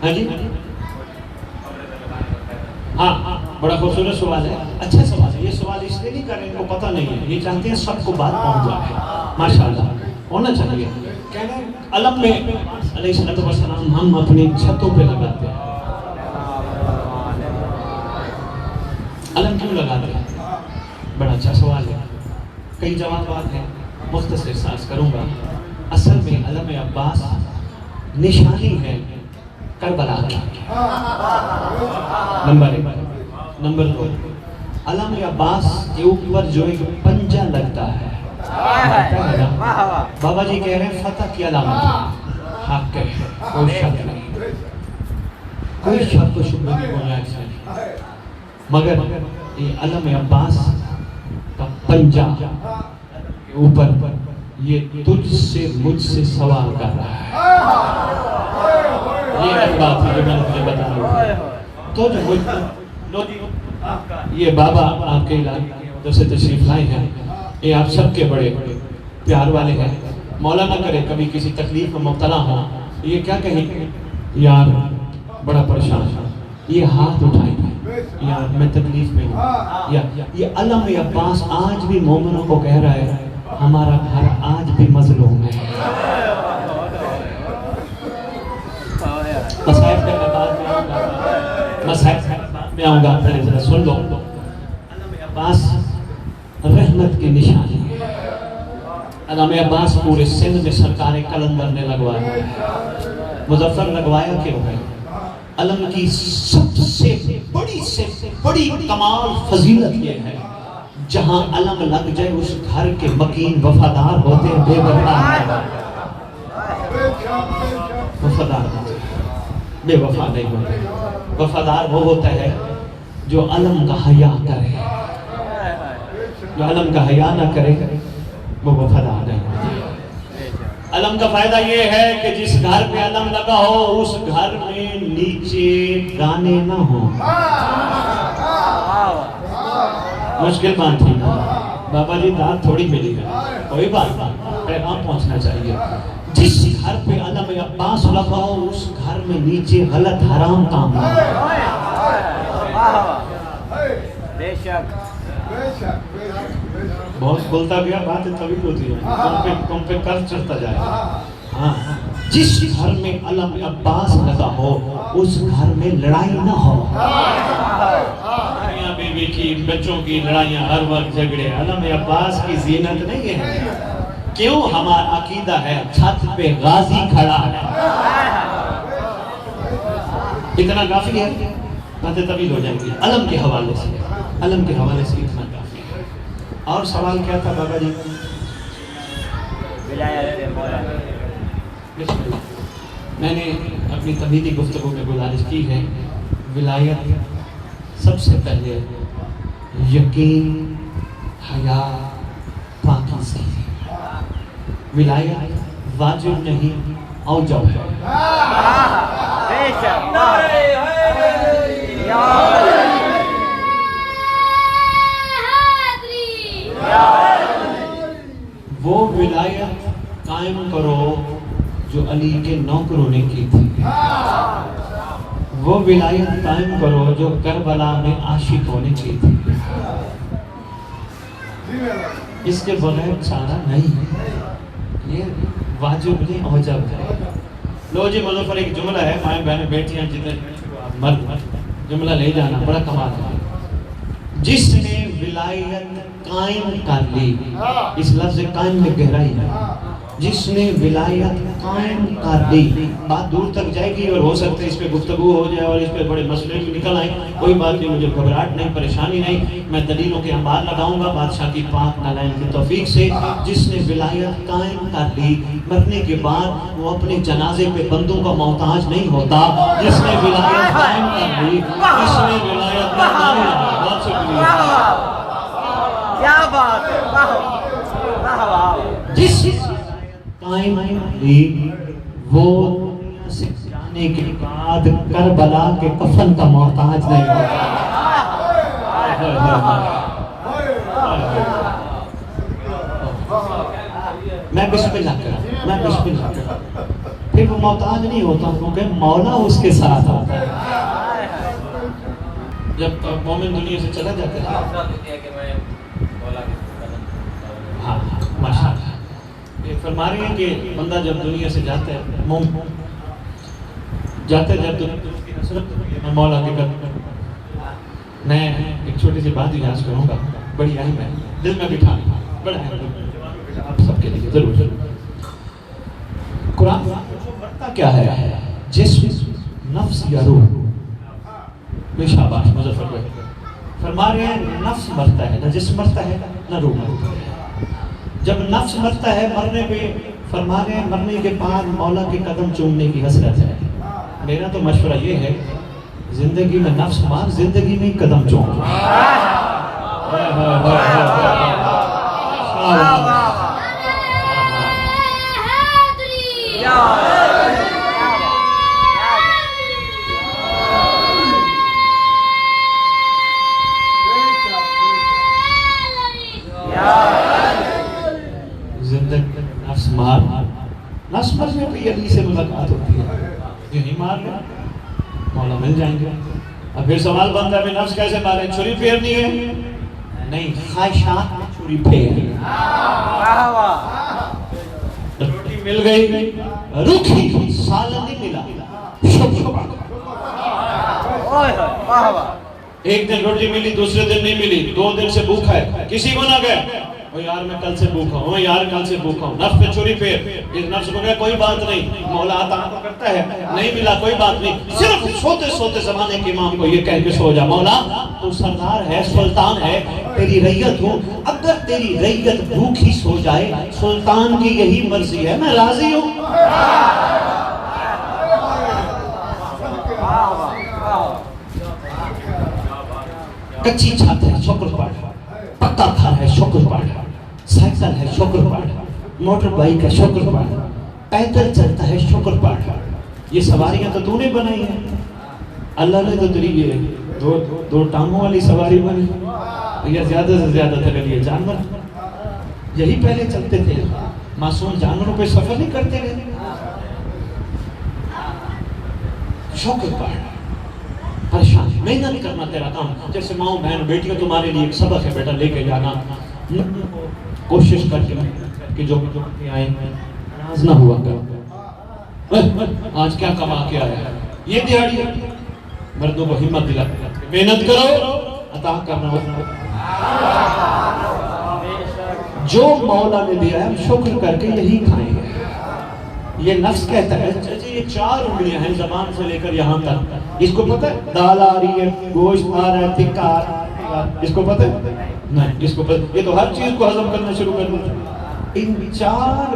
[SPEAKER 1] ہاں جی، ہاں بڑا خوبصورت سوال ہے، اچھا سوال ہے. یہ سوال اس لیے نہیں کر رہے ہیں، ان کو پتہ نہیں ہے، یہ چاہتے ہیں سب کو بات پہنچ جائے. ماشاءاللہ ہونا چاہیے. کہنے علم میں علیہ السلام ہم اپنی چھتوں پہ لگاتے ہیں. علم کیوں لگاتے ہیں؟ بڑا اچھا سوال ہے. کئی جوابات ہیں، مختصر ساز کروں گا. اصل میں علم عباس نشانی ہے کربلا کی. نمبر 1. نمبر 2، علم عباس کے اوپر جو ایک پنجہ لگتا ہے، بابا جی کہہ رہے ہیں فتح کی علامت. حق ہے، کوئی شک نہیں، کوئی شک و شبہ کی گنجائش نہیں. مگر یہ علم عباس کا پنجہ کے اوپر یہ تجھ سے مجھ سے سوال کر رہا ہے. یہ ایک بات ہے جو میں نے تجھے بتا رہا ہوں. تو جو یہ بابا آپ کے علاقے ادھر سے تشریف لائے ہیں، یہ آپ سب کے بڑے پیار والے ہیں. مولا نہ کرے کبھی کسی تکلیف میں مبتلا ہوں، یہ کیا کہیں یار بڑا پریشان ہے، یہ ہاتھ اٹھائیں یار میں تکلیف میں ہوں. یا یہ علم عباس آج بھی مومنوں کو کہہ رہا ہے ہمارا گھر آج بھی مظلوم ہے. مسائب کا میں بعد میں آؤں گا، مسائب میں آؤں گا، پہلے ذرا سن لو. علم عباس رحمت کی نشانی ہے. علم عباس پورے سندھ میں سرکار قلندر نے لگوایا ہے. مظفر لگوایا کیوں ہے؟ علم کی سب سے بڑی کمال فضیلت یہ ہے، جہاں علم لگ جائے اس گھر کے مکین وفادار ہوتے ہیں، بے وفادار ہوتے ہیں، بے وفا نہیں ہوتے. وفادار وہ ہوتا ہے جو علم کا حیا کرے. جو علم کا حیا نہ کرے وہ وفادار نہیں ہوتا۔ علم کا فائدہ یہ ہے کہ جس گھر پہ علم لگا ہو اس گھر میں نیچے گانے نہ ہوں۔ مشکل بات تھی بابا جی داد تھوڑی ملی ہے، کوئی بات نہیں، پیغام پہنچنا چاہیے۔ جس گھر پہ علم عباس لگا ہو اس گھر میں نیچے غلط حرام کام نہ ہو۔
[SPEAKER 2] بے شک
[SPEAKER 1] بہت بولتا گیا باتیں طویل ہوتی ہیں، تم پہ قرض چڑھتا جائے گا۔ ہاں جس گھر میں علم عباس لگا ہو اس گھر میں لڑائی نہ ہو۔ میاں بیوی کی، بچوں کی لڑائیاں، ہر وقت جھگڑے، علم عباس کی زینت نہیں ہے۔ کیوں؟ ہمارا عقیدہ ہے چھت پہ غازی کھڑا ہے۔ اتنا کافی ہے، باتیں طویل ہو جائیں گی۔ علم کے حوالے سے، علم کے حوالے سے اتنا کافی ہے۔ اور سوال کیا تھا بابا جی؟ میں نے اپنی تمہیدی گفتگو میں گزارش کی ہے، ولایت سب سے پہلے یقین، حیا، پاکیزگی۔ ولایت واجب نہیں اوجب ہے۔
[SPEAKER 2] بے شک
[SPEAKER 1] وہ ولایت قائم کرو جو علی کے نوکروں نے کی تھی، وہ ولایت قائم کرو جو کربلا میں عاشقوں نے کی تھی۔ اس کے بغیر چارہ نہیں، یہ واجب نہیں اوجب ہے۔ لو جی مظفر ایک جملہ ہے، مائیں بہنیں بیٹیاں جتنے مرد، جملہ لے جانا بڑا کمال ہے۔ جس نے ولایت قائم کر لی، اس لفظ قائم میں گہرائی ہے، جس نے ولایت قائم کر لی، بات دور تک جائے گی اور ہو سکتا ہے اس پہ گفتگو ہو جائے اور اس پہ بڑے مسئلے بھی نکل آئیں، کوئی بات نہیں، مجھے گھبراہٹ نہیں، پریشانی نہیں، میں دلیلوں کے انبار لگاؤں گا بادشاہ کی پاک نالائن کی توفیق سے۔ جس نے ولایت قائم کر لی، مرنے کے بعد وہ اپنے جنازے پہ بندوں کا محتاج نہیں ہوتا۔ جس نے ولایت قائم کر لی، جس نے ولایت قائم کر لی، بہت شکریہ،
[SPEAKER 2] کیا بات ہے،
[SPEAKER 1] جس قائم لی وہ سے جانے کے بعد کربلا کے کفن کا محتاج نہیں ہوتا۔ میں بسم اللہ کروں، میں بسم اللہ کروں، پھر وہ محتاج نہیں ہوتا کیونکہ مولا اس کے ساتھ ہوتا ہے۔ جب مومن دنیا سے چلا جاتا ہے، ہاں ماشاءاللہ، یہ فرما رہے ہیں کہ بندہ جب دنیا سے جاتا ہے، جاتے جب اس کی نصرت میں مولا کے قدم، میں ایک چھوٹی سی بات یاد کروں گا، بڑی اہم ہے، دل میں بٹھا، بڑا اہم آپ سب کے لیے ضرور ضرور۔ قرآن مرتا کیا ہے؟ جسم، نفس یا روح؟ بے شاباش مظفر بھائی، فرما رہے ہیں نفس مرتا ہے، نہ جسم مرتا ہے نہ روح مرتا ہے۔ جب نفس مرتا ہے، مرنے پہ فرما رہے ہیں مرنے کے بعد مولا کے قدم چومنے کی حسرت ہے۔ میرا تو مشورہ یہ ہے زندگی میں نفس مار، زندگی میں قدم چوم۔ زندگی نفس مار، نفس مرنے پہ علی سے ملاقات ہوتی ہے، یہی مار لیں مولا مل جائیں گے۔ اب پھر سوال بنتا ہے نفس کیسے مارے؟ چھری پھیرنی ہے؟ نہیں، خواہشات میں چھری پھیر۔ روٹی مل گئی، روکھی، سالن نہیں ملا، شب شب ایک دن روٹی ملی، دوسرے دن نہیں ملی، 2 دن سے بھوکا ہے، کسی کو نہ گئے وہ یار میں کل سے بھوکا ہوں، میں یار کل سے بھوکا ہوں، نفس پہ چھری پھیر۔ اس نفس کو کہا کوئی بات نہیں، مولا عطا تو کرتا ہے، نہیں ملا کوئی بات نہیں، صرف سوتے سوتے زمانے کے امام کو یہ کہہ کے سو جا، مولا تو سردار ہے، سلطان ہے، تیری رعیت ہوں، اگر تیری رعیت بھوکی سو جائے، سلطان کی یہی مرضی ہے، میں راضی ہوں۔ کچی چھت ہے، شکر پڑھ، پکا گھر ہے شکر پڑھ، سائیکل ہے شکر پڑھ، موٹر بائک ہے شکر پڑھ، پیدل چلتا ہے شکر پڑھ. یہ سواریاں تو نے بنائی ہیں. اللہ نے تو تیری یہ دو ٹانگوں والی سواری بنی، یا زیادہ سے زیادہ تر یہ جانور یہی پہلے چلتے تھے. معصوم جانوروں پہ سفر نہیں کرتے گئے. شکر پڑھ، پریشان محنت کرنا تیرا کام. جیسے ماؤں بہن بیٹیوں تمہارے لیے ایک سبق ہے بیٹا، لے کے جانا. کوشش کر کے کہ جو آئے ناراض نہ ہوا کر. آج کیا کما کے آیا ہے یہ دیہاڑی. مردوں کو ہمت دلا، محنت کرو، عطا کرنا. جو مولا نے دیا ہے ہم شکر کر کے یہی کھائیں گے. یہ نفس کہتا ہے یہ 4 انگلیاں ہیں زبان سے لے کر یہاں تک. اس کو پتہ ہے دال آ رہی ہے، گوشت آ رہا ہے، تکا آ رہا ہے، اس کو پتہ ہے؟ نہیں، اس کو پتہ. یہ تو ہر چیز کو ہضم کرنا شروع کر دیا. ان 4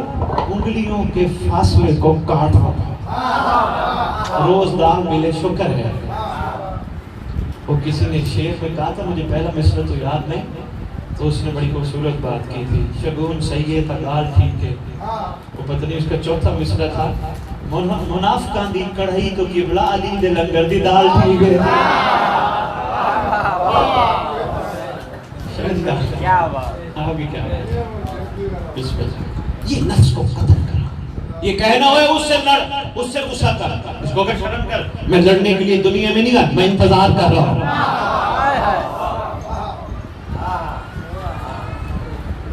[SPEAKER 1] انگلیوں کے فاصلے کو کاٹو. روز دال ملے شکر ہے. وہ کسی نے شیخ میں کہا تھا، مجھے پہلا مصرع تو یاد نہیں، تو اس نے بڑی خوبصورت بات کی تھی. شگون سیے تا دال ٹھیک ہے. وہ پتہ نہیں اس کا چوتھا مصرع تھا، منافقاں دی کڑھائی تو قبلہ علی دے لنگر دی دال ٹھیک ہے.
[SPEAKER 2] کیا بات.
[SPEAKER 1] آگے کیا ہے؟ یہ نفس کو ختم کرو. یہ کہنا ہوئے اس سے لڑ، اس سے غصہ کر، اس کو کہ شرم کر. میں لڑنے کے لیے دنیا میں نہیں آیا، میں انتظار کر رہا ہوں.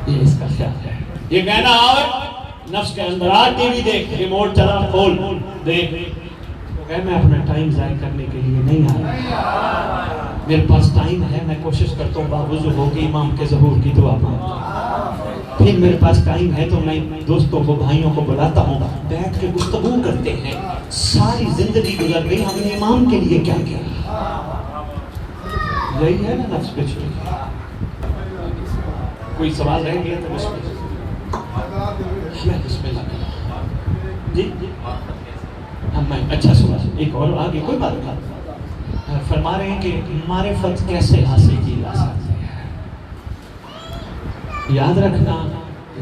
[SPEAKER 1] یہ اس کا خیال ہے. یہ کہنا ہوئے نفس کے اندر آ ٹی وی دیکھ، ریموٹ چلا، کھول دیکھ. تو کہ میں اپنا ٹائم ضائع کرنے کے لیے نہیں آیا. میرے پاس ٹائم ہے، میں کوشش کرتا ہوں باوضو ہو کے امام کے ظہور کی دعا مانگتا. پھر میرے پاس ٹائم ہے تو میں دوستوں کو، بھائیوں کو بلاتا ہوں، بیٹھ کے گفتگو کرتے ہیں. ساری زندگی گزر گئی، ہم نے امام کے لیے کیا کیا؟ یہی ہے نا نفس پہ چھوڑ. کوئی سوال رہ گیا تو بسم اللہ. جی اچھا سوال. ایک اور آگے کوئی بات نہیں. فرما رہے ہیں کہ معرفت کیسے حاصل کی جا سکتی ہے. یاد رکھنا،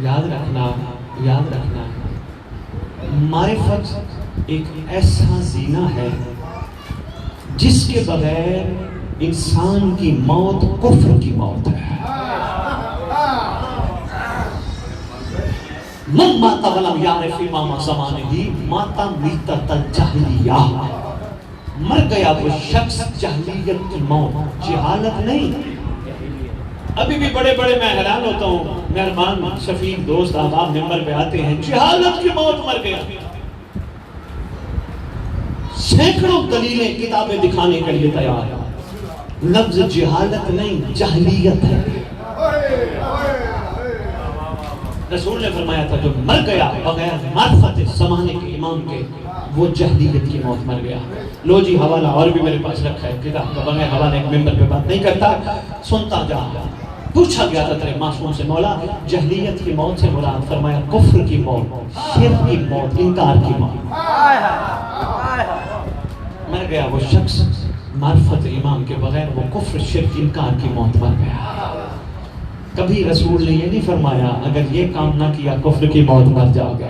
[SPEAKER 1] یاد رکھنا، یاد رکھنا، معرفت ایک ایسا زینہ ہے جس کے بغیر انسان کی موت کفر کی موت ہے. من مات ولم یعرف امام زمانہ مات میتۃ الجاہلیہ. مر گیا وہ شخص جاہلیت کی موت، جہالت نہیں. ابھی بھی بڑے بڑے میں حیران ہوتا ہوں، مہربان شفیق دوست احباب ممبر پہ آتے ہیں، جہالت کی موت مر گیا. سینکڑوں دلیلیں کتابیں دکھانے کے لیے تیار. لفظ جہالت نہیں، جاہلیت ہے. رسول نے فرمایا تھا جو مر گیا بغیر معرفت زمانے کے امام کے، وہ جاہلیت کی موت مر گیا. لو جی حوالہ اور بھی میرے پاس رکھا ہے، کتاب کا بغیر حوالے ایک ممبر پہ بات نہیں کرتا، سنتا جا. پوچھا گیا تھا تیرے معصوم سے، مولا جاہلیت کی موت سے مراد؟ فرمایا کفر کی موت، شرک کی موت، انکار کی موت. مر گیا وہ شخص معرفت امام کے بغیر، وہ کفر، شرک، انکار کی موت مر گیا. کبھی رسول نے یہ نہیں فرمایا اگر یہ کام نہ کیا کفر کی موت مر جاؤ گے،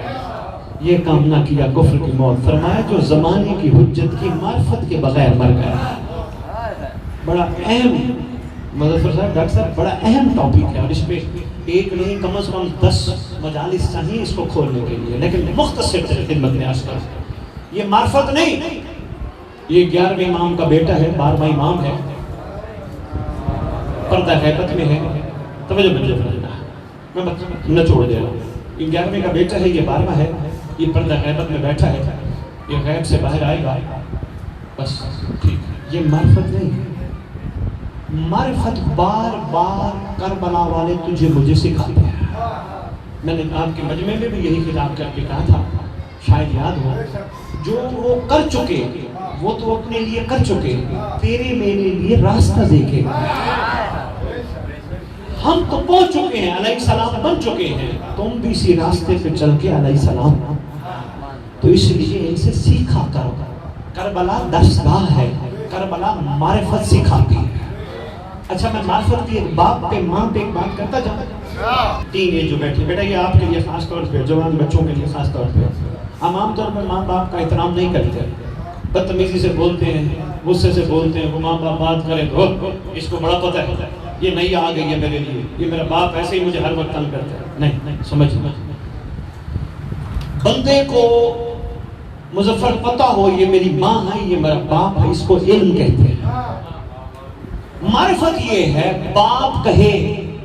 [SPEAKER 1] یہ کام نہ کیا کفر کی موت. فرمایا جو زمانے کی حجت کی معرفت کے بغیر مر گیا. بڑا اہم مظفر صاحب، ڈاکٹر صاحب، بڑا اہم ٹاپک ہے، اور اس پہ ایک نہیں کم از کم 10 مجالس چاہیے اس کو کھولنے کے لیے. لیکن مختصر خدمت میں عرض کرتا ہوں، یہ معرفت نہیں. یہ 11ویں امام کا بیٹا ہے، 12واں امام ہے، پردہ غیبت میں ہے. توجہ میں نہ چھوڑ دے رہا ہوں. یہ 11ویں کا بیٹا ہے، یہ 12واں ہے. یہ پردہ غیبت میں بیٹھا ہے، یہ غیب سے باہر آئے گا بس ٹھیک. یہ معرفت نہیں ہے. معرفت بار بار کربلا والے تجھے مجھے سکھاتے ہیں. میں نے آپ کے مجمع میں بھی یہی خطاب کر کے کہا تھا، شاید یاد ہو. جو وہ کر چکے وہ تو اپنے لیے کر چکے، تیرے میرے لیے راستہ دیکھے. ہم تو پہنچ چکے ہیں، علیہ السلام بن چکے ہیں، تم بھی اسی راستے پہ چل کے علیہ السلام. تو اس لیے ان سے سیکھا کرو. کربلا درسگاہ ہے، کربلا معرفت سکھاتی ہے. اچھا میں معرفت کی ایک باپ پہ ماں پہ ایک بات کرتا جاؤں. ٹین ایج جو بیٹھے بیٹا یہ آپ کے لیے خاص طور پہ جوان بچوں کے لیے خاص طور پہ ہم عام طور پر ماں باپ کا احترام نہیں کرتے, بدتمیزی سے بولتے ہیں, غصے سے بولتے ہیں. وہ ماں باپ بات کرے تو اس کو بڑا پتہ ہے یہ نہیں آ گئی ہے میرے لیے, یہ میرا باپ ایسے ہی مجھے ہر وقت تنگ کرتا ہے. نہیں سمجھ بندے کو مظفر پتہ ہو یہ میری ماں ہے یہ میرا باپ ہے, اس کو علم کہتے ہیں. معرفت یہ ہے باپ کہے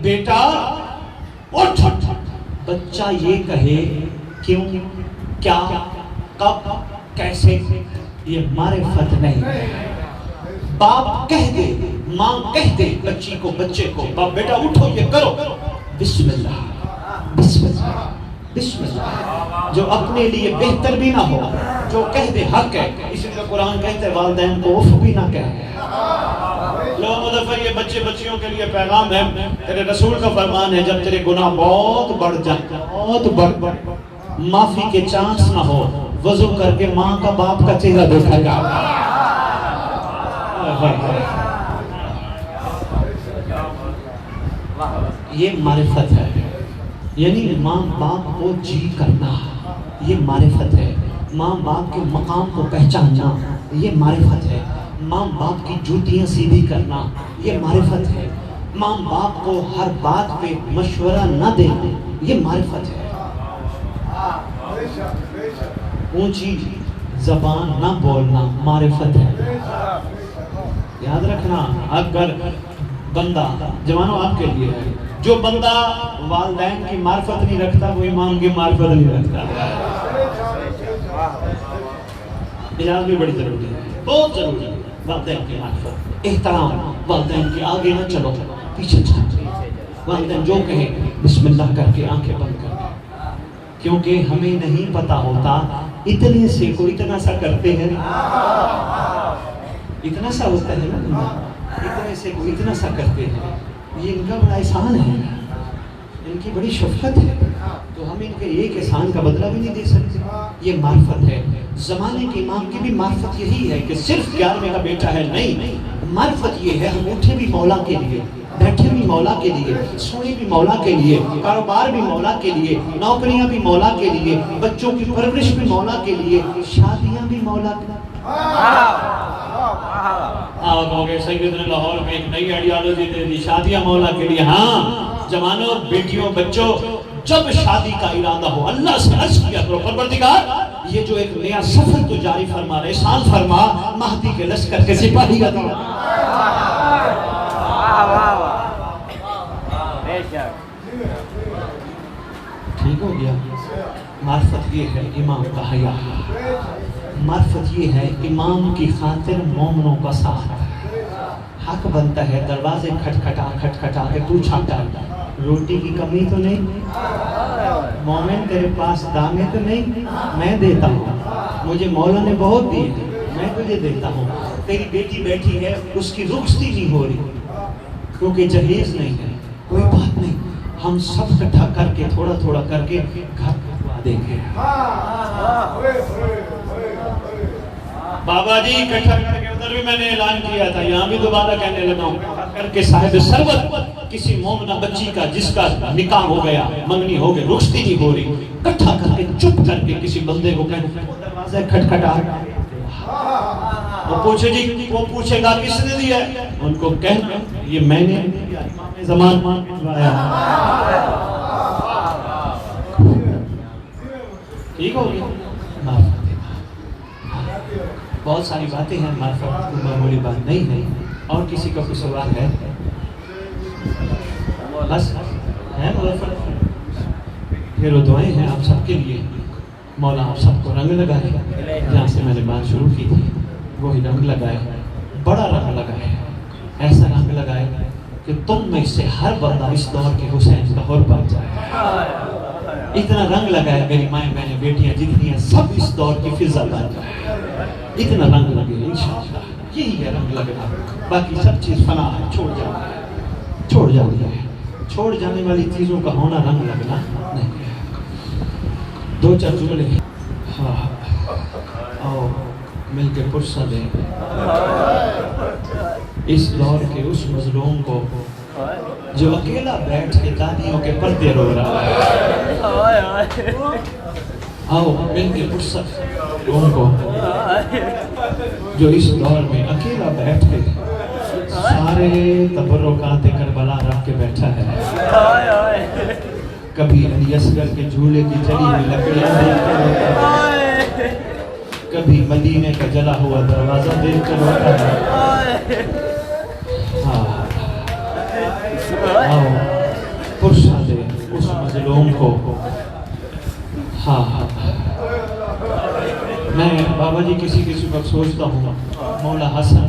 [SPEAKER 1] بیٹا اٹھ, بچہ یہ کہے کیوں, کیا, کب, کیسے, یہ معرفت نہیں. باپ کہہ دے, ماں کہہ دے بچی کو, بچے کو, باپ بیٹا اٹھو یہ کرو, بسم اللہ بسم اللہ بسم اللہ. جو اپنے لیے بہتر بھی نہ ہو, جو کہہ دے حق ہے. اسی طرح قرآن کہتے ہیں والدین کو اف بھی نہ کہے. لو مظفر یہ بچے بچیوں کے لیے پیغام ہے, تیرے رسول کا فرمان ہے جب تیرے گناہ بہت بڑھ جائیں, بہت بڑھ معافی کے چانس نہ ہو, وضو کر کے ماں کا باپ کا چہرہ دیکھا جا. یہ معرفت ہے, یعنی ماں باپ کو جی کرنا, یہ معرفت ہے. ماں باپ کے مقام کو پہچاننا, یہ معرفت ہے. ماں باپ کی جوتیاں سیدھی کرنا, یہ معرفت ہے. ماں باپ کو ہر بات پہ مشورہ نہ دینا, یہ معرفت ہے. اونچی زبان نہ بولنا معرفت ہے. یاد رکھنا اگر بندہ, جوانوں آپ کے لیے ہے, جو بندہ والدین کی معرفت نہیں رکھتا وہ امام کی معرفت نہیں رکھتا. اجازت بھی بڑی ضروری ہے, بہت ضروری ہے. والدین کی معرفت, احترام, والدین کے آگے نہ چلو پیچھے چلو. والدین جو کہیں بسم اللہ کر کے آنکھیں بند کر کے, کیونکہ ہمیں نہیں پتا ہوتا اتنے سے کو اتنا سا کرتے ہیں, اتنا سا ہوتا ہے نا, اتنے سے کو اتنا سا کرتے ہیں. یہ ان کا بڑا احسان ہے, ان کی بڑی شفقت ہے, تو ہم ان کے ایک احسان کا بدلہ بھی نہیں دے سکتے. یہ معرفت ہے. زمانے کے امام کی بھی معرفت یہی ہے کہ صرف 11 کا بیٹا ہے, نہیں, معرفت یہ ہے ہم اٹھے بھی مولا کے لیے, بیٹھے بھی مولا کے لیے, سوئے بھی مولا کے لیے, کاروبار بھی مولا کے لیے, نوکریاں بھی مولا کے لیے, بچوں کی پرورش بھی مولا کے لیے, شادیاں بھی مولا کے لیے. آپ کہو گے سید نے لاہور میں ایک نئی آئیڈیالوجی دے دی, شادیاں مولا کے لیے. ہاں جوانوں, بیٹیوں, بچوں, جب شادی کا ارادہ ہو اللہ سے عرض کیا کرو پروردگار یہ جو ایک نیا سفر تو جاری فرما رہے, احسان فرما مہدی کے لشکر کے سپاہی کا دور. ٹھیک ہو گیا. معرفت یہ ہے امام کا حیا, معرفت یہ ہے امام کی خاطر مومنوں کا ساتھ. حق بنتا ہے دروازے کھٹکھٹا کے پوچھا کر روٹی کی کمی تو نہیں, مومن تیرے پاس دانے تو نہیں, میں دیتا ہوں, مجھے مولا نے بہت دی ہے, میں تجھے دیتا ہوں. تیری بیٹی بیٹھی ہے اس کی رخصتی نہیں ہو رہی کیونکہ جہیز نہیں ہے, کوئی بات نہیں, ہم سب اکٹھا کر کے تھوڑا تھوڑا کر کے گھر بھجوا دیں گے. بابا جی اکٹھا کر کے, ادھر بھی میں نے اعلان کیا تھا, یہاں بھی دوبارہ کہنے لگا ہوں, کر کے صاحب سربت کسی مومنہ بچی کا جس کا نکاح ہو گیا, منگنی ہو گئی, رخصتی نہیں ہو رہی, اکٹھا کر کے چپ کر کے کسی بندے کو کہنے دروازہ کھٹکھٹا, وہ پوچھے جی, وہ پوچھے گا کس نے دیا ہے, ان کو کہنا یہ میں نے امام زمان بھجوایا. ٹھیک ہو گیا. بہت ساری باتیں ہیں, معرفت کوئی معمولی بات نہیں ہے. اور کسی کا کوئی سوال ہے؟ بس ہے معرفت. پھر وہ دعائیں ہیں آپ سب کے لیے, مولا آپ سب کو رنگ لگائے, جہاں سے میں نے بات شروع کی تھی وہی رنگ لگائے, بڑا رنگ لگائے, ایسا رنگ لگائے کہ تم میں سے ہر بندہ اس دور کے حسین کا حور بن جائے. اتنا رنگ لگائے میری مائیں بہنیں بیٹیاں جتنی ہیں سب اس دور کی فضا بن جائے. اتنا رنگ لگے انشاءاللہ, یہی ہے رنگ لگنا. باقی سب چیز فنا ہے, چھوڑ جانا ہے, چھوڑ جانا ہے. چھوڑ جانے والی چیزوں کا ہونا رنگ لگنا نہیں ہے. دو چار جملے آؤ مل کے پرسہ دیں. اس دور کے اس مظلوم کو جو اکیلا بیٹھ کے دادیوں کے پردے رو رہا ہے، آؤ مل کے فرصت ان کو جو اس دور میں اکیلا بیٹھ کے سارے تبرکات کربلا رکھ کے بیٹھا ہے، کبھی علی اصغر کے جھولے کی جلی ہوئی لکڑیاں دیکھ کر روتا ہے، کبھی مدینے کا جلا ہوا دروازہ دیکھ کر روتا ہے۔ آؤ پرسا دے اس مظلوم کو۔ میں بابا جی کسی وقت سوچتا ہوں مولا حسن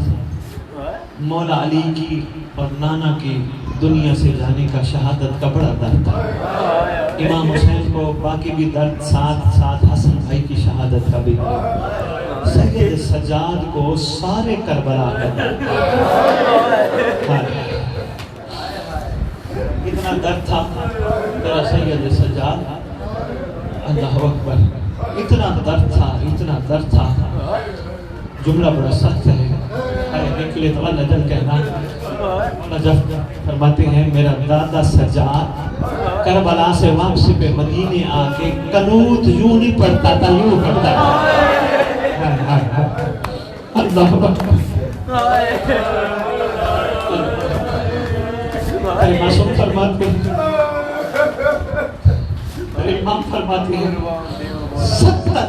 [SPEAKER 1] مولا علی کی اور نانا کی دنیا سے جانے کا شہادت کا بڑا درد تھا۔ امام حسین کو باقی بھی درد ساتھ ساتھ حسن بھائی کی شہادت کا بھی درد، سید سجاد کو سارے کربلا کا درد، اتنا درد تھا میرا سید سجاد، اللہ اکبر، اتنا درد تھا، جملہ بڑا سخت ہے، نکلے تو اللہ جل کہنا، نجف فرماتے ہیں میرا دادا سجاد کربلا سے واپسی پہ مدینے آ کے قنوت یوں نہیں پڑھتا تھا، یوں پڑھتا تھا۔ اللہ میرے معصوم فرماتے ہیں، میرے امام فرماتے ہیں 70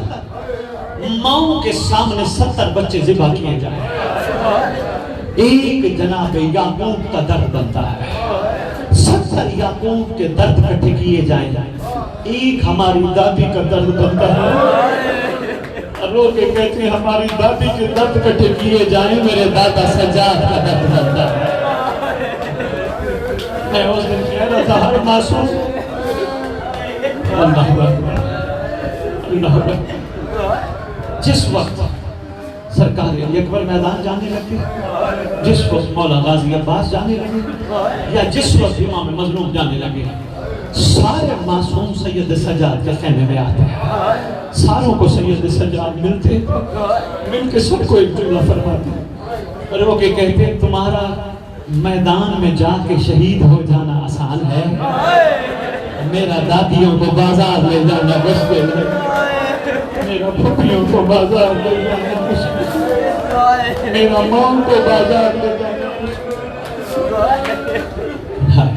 [SPEAKER 1] ماؤں کے سامنے 70 بچے ذبح کیے جائیں، ایک جناب یعقوب کا درد بنتا ہے، 70 یعقوب کے درد کٹھے کیے جائیں، ایک ہماری دادی کا درد بنتا ہے، رو کے کہتے ہیں ہماری دادی کے درد کٹھے کیے جائیں، میرے دادا سجاد کا درد بنتا ہے۔ میں اس دن کہہ رہا تھا ہر معصوم اللہ اکبر، اللہ اکبر، جس وقت سرکار علی اکبر میدان جانے لگے، جس وقت مولا غازی عباس جانے لگے، یا جس وقت امام مظلوم جانے لگے، سارے معصوم سید سجاد کے خیمے میں آتے ہیں، ساروں کو سید سجاد ملتے، مل کے سب کو ایک جملہ فرماتے، رو کے کہتے ہیں تمہارا میدان میں جا کے شہید ہو جانا آسان ہے، میرا دادیوں کو بازار لے جانا مشکل ہے، میرا پھپھیوں کو بازار لے جانا مشکل ہے، میرا ماں کو بازار لے جانا مشکل ہے۔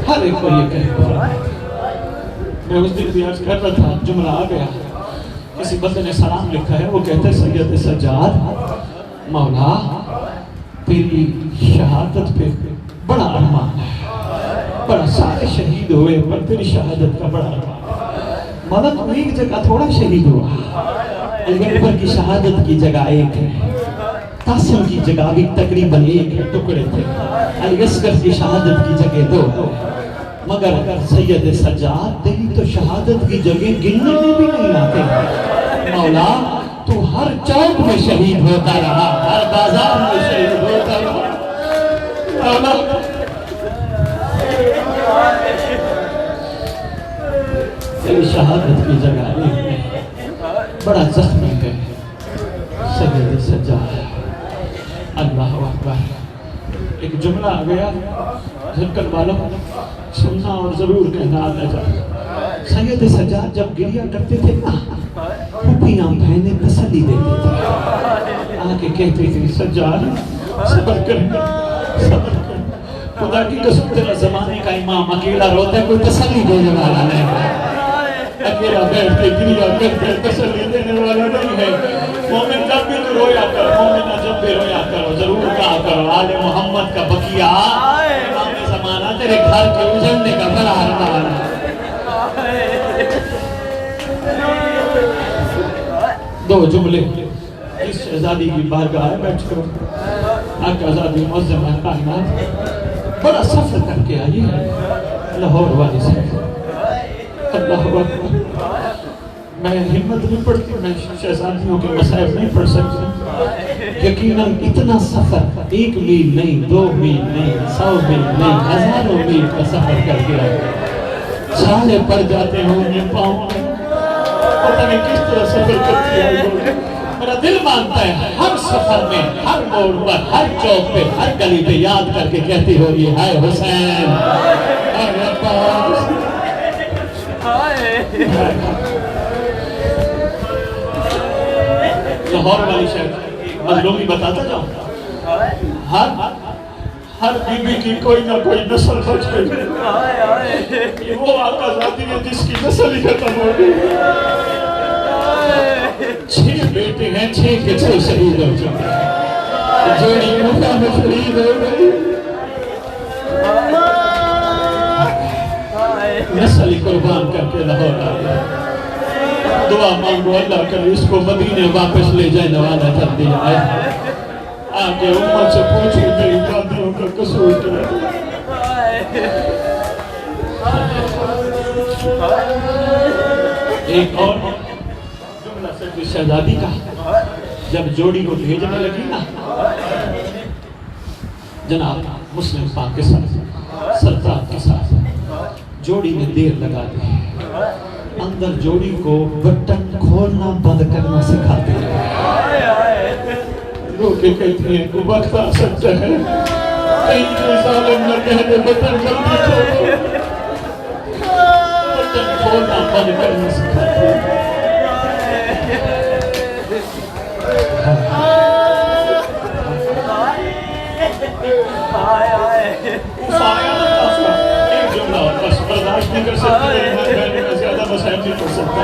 [SPEAKER 1] ہر ایک کو یہ کہتا ہے، میں اس دن بھی عرض کر رہا تھا، جملہ آ گیا، کسی بندے نے سلام لکھا ہے، وہ کہتا ہے سید سجاد مولا تیری شہادت پہ بڑا ارمان ہے، بڑا سارے شہید ہوئے پر تیری شہادت کا بڑا ارمان ہے، مولا تو ایک جگہ تھوڑا شہید ہوا، علی اکبر کی شہادت کی جگہ ایک ہے، قاسم کی جگہ بھی تقریباً ایک ہے، ٹکڑے تھے، علی اصغر کی شہادت کی جگہ دو، مگر سید سجاد تیری تو شہادت کی جگہ گننے میں بھی نہیں آتے، مولا تو ہر چوک میں شہید ہوتا رہا، ہر بازار میں شہید ہوتا رہا، مولا تیری شہادت کی جگہ ایک ہے، بڑا زخمی ہے سید سجاد، اللہ اکبر۔ ایک جملہ آ گیا جھلکن والوں سننا اور ضرور کہنا آتا جائے، سید سجاد جب گریہ کرتے تھے نا، پھپھیاں بہنیں تسلی دیتے تھے، آکے کہتے تھے سجاد صبر کر، صبر کر، خدا کی قسم تیرا زمانے کا امام اکیلا روتا ہے، کوئی تسلی دینے والا نہیں ہے، اکیلا بیٹھ کے گریہ کرتے تسلی دینے والا نہیں ہے، مومن جب بھی تو رویا کر، مومنہ جب بھی رویا کرو، ضرور کہا کرو آل محمد کا بقیہ امام زمانہ تیرے گھر کے اجڑنے کا بڑا ارمان ہے۔ دو جملے اس شہزادی کی بارگاہ ہے، بیٹھ کرو، آقا زادی معظم کائنات بڑا سفر کر کے آئی ہے لاہور والی سے، اللہ اکبر، میں ہمت نہیں پڑتی، میں شہزادیوں کے مسائل نہیں پڑھ سکتی، یقیناً اتنا سفر 1 میل نہیں، 2 میل نہیں، 100 میل نہیں، ہزاروں میل کا سفر کر کے آئے، چھالے پڑ جاتے ہوں گے پاؤں میں، پتہ نہیں کس طرح سفر کرتی آئی ہوگی، میرا دل مانتا ہے ہر سفر میں، ہر موڑ پر، ہر چوک پہ، ہر گلی پہ یاد کر کے کہتی ہوگی ہائے حسین، ہائے عباس۔ لاہور والی شہر مظلومی بتاتا جاؤں، ہر بی بی کی کوئی نہ کوئی نسل بچ گئی، یہ وہ آقا ذاتی ہے جس کی نسل ہی ختم ہو گئی۔ 6 بیٹے ہیں، 6 کے 6 شہید ہو چکے ہیں، جوڑی موقع میں شہید ہو گئی، نسل ہی قربان کر کے لاہور آ گیا۔ دعا مانگو اللہ کرے اس کو مدینے واپس لے جائے، نوازہ کر دیا ہے۔ آگے امت سے پوچھو میری دادیوں کا قصور کیا ہے۔ ایک اور جملہ سیدی شہزادی کا، جب جوڑی کو بھیجنے لگی نا جناب مسلم پاک کے ساتھ، سرطان کے ساتھ، جوڑی میں دیر لگا دی، اندر جوڑی کو بٹن کھولنا بند کرنا سکھاتے ہیں۔ لوگ کہتے ہیں کہ وقت آ سکتا ہے کہیں کوئی ظالم نہ کہہ دے بٹن جلدی کھولو، بٹن کھولنا بند کرنا سکھاتے ہیں۔ ایک جملہ بس برداشت نہیں کر سکتے، میں زیادہ مسائل نہیں کر سکتا۔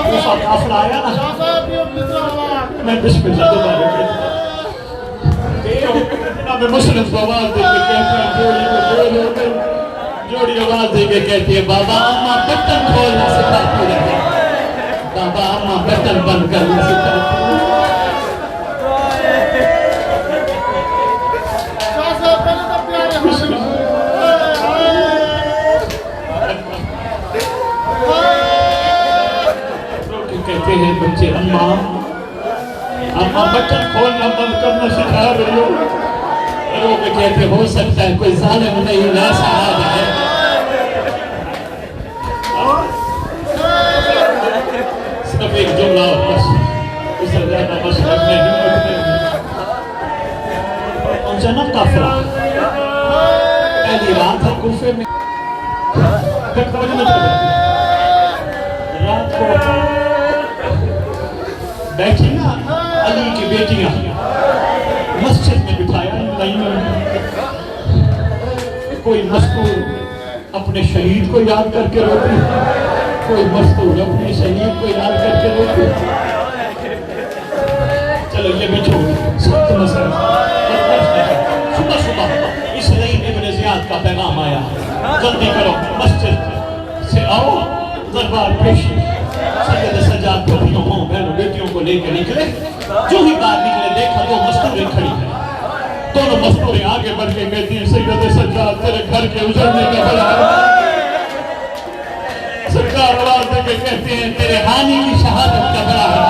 [SPEAKER 1] وہ قافلہ آیا نا، میں بسم اللہ دوبارہ کہتا ہوں، جناب مسلم کو آواز دے کے کہتے ہیں جوڑی آواز دے کے کہتی ہے بابا اماں بٹن کھولنا سکھاتی ہے، بابا اماں بٹن بند کرنا سکھاتی ہے۔ کہتے ہیں بچے اماں بٹن کھولنا بند کرنا سکھا رہی ہو، لوگ کہتے ہو سکتا ہے کوئی ظالم نہیں نہ صاحب ہے۔ صرف ایک جملہ اور بس، اس سے زیادہ مشرق میں ہمت نہیں پہنچا نا قافلہ، پہلی رات ہے کوفے میں، رات کو بیٹھی نا علی کی بیٹیاں مسجد میں بٹھایا لائن میں، کوئی مذکور اپنے شہید کو یاد کر کے روتی، کوئی مذکور اپنے شہید کو یاد کر کے روتی۔ چلو یہ بھی چھوڑ سخت مسئلہ، صبح صبح اس لائن ابن زیاد کا پیغام آیا، جلدی کرو مسجد سے آؤ دربار پیشی۔ سید سجاد کو اپنوں ہوں بہنوں بیٹیوں کو لے کے نکلے، جو ہی باہر نکلے دیکھا دو مستوریں کھڑی ہیں، دونوں مستوریں آگے بڑھ کے کہتی ہیں سید سجاد تیرے گھر کے اجڑنے کا بڑا ہے۔ سرکار آواز دے کے کہتے ہیں تیرے حانی کی شہادت کا بڑا ہے۔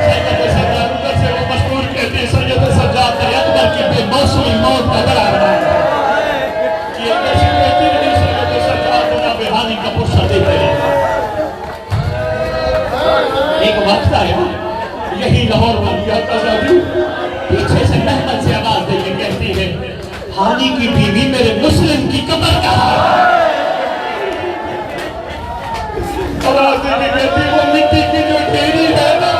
[SPEAKER 1] سید سجاد ادھر سے وہ مستور کہتے ہیں سید سجاد تیرے اکبر کی بے موسمی موت کا بڑا ہے۔ یہ ایسی کہتی نہیں سید سجاد جناب حانی کا پرسہ دیتے ہیں۔ ایک وقت آیا یہی لاہور والی آزادی پیچھے سے محمد سے آواز دے کے کہتی ہے حانی کی بیوی میرے مسلم کی قبر کہاں ہے؟ آواز دے کے کہتی ہے وہ مٹی کی جو ڈھیری ہے نا،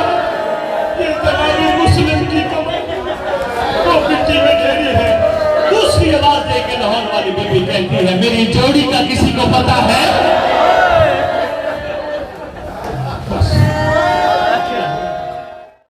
[SPEAKER 1] یہ تمہاری مسلم کی قبر وہ مٹی میں ڈھیری ہے۔ دوسری آواز دے کے لاہور والی بیوی کہتی ہے میری جوڑی کا کسی کو پتا ہے؟